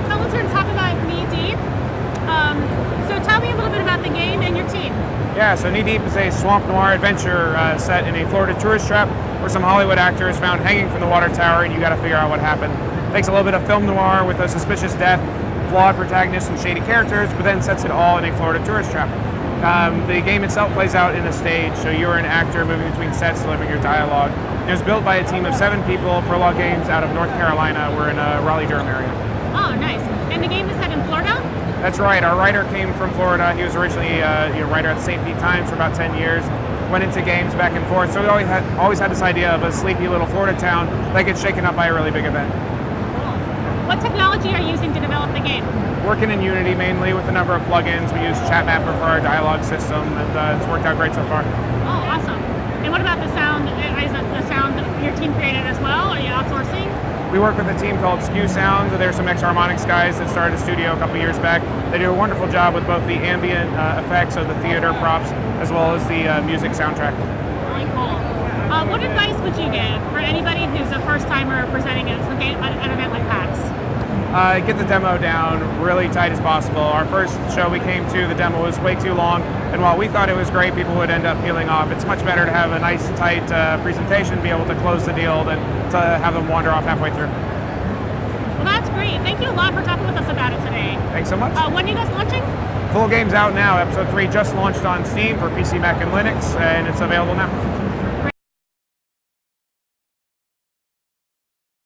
Colin's here to talk about Knee Deep. So tell me a little bit about the game and your team. Yeah, so Knee Deep is a swamp noir adventure set in a Florida tourist trap where some Hollywood actors found hanging from the water tower, and you got to figure out what happened. Takes a little bit of film noir with a suspicious death, flawed protagonists, and shady characters, but then sets it all in a Florida tourist trap. The game itself plays out in a stage, so you're an actor moving between sets, delivering your dialogue. It was built by a team of 7 people, Prologue Games out of North Carolina. We're in Raleigh-Durham area. Oh, nice. And the game is set in Florida? That's right. Our writer came from Florida. He was originally a writer at the St. Pete Times for about 10 years. Went into games back and forth. So we always had this idea of a sleepy little Florida town that gets shaken up by a really big event. Cool. What technology are you using to develop the game? Working in Unity mainly with a number of plugins. We use ChatMapper for our dialogue system, and it's worked out great so far. Oh, awesome. And what about the sound? Is that the sound your team created as well? Are you outsourcing? We work with a team called Skew Sound. There's some X-Harmonics guys that started a studio a couple years back. They do a wonderful job with both the ambient effects of the theater props as well as the music soundtrack. Really cool. What advice would you give for anybody who's a first-timer presenting at an event like PAX? Get the demo down really tight as possible. Our first show we came to, the demo was way too long, and while we thought it was great, people would end up peeling off. It's much better to have a nice, tight presentation, be able to close the deal, than to have them wander off halfway through. Well, that's great. Thank you a lot for talking with us about it today. Thanks so much. When are you guys launching? Full game's out now. Episode 3 just launched on Steam for PC, Mac, and Linux, and it's available now.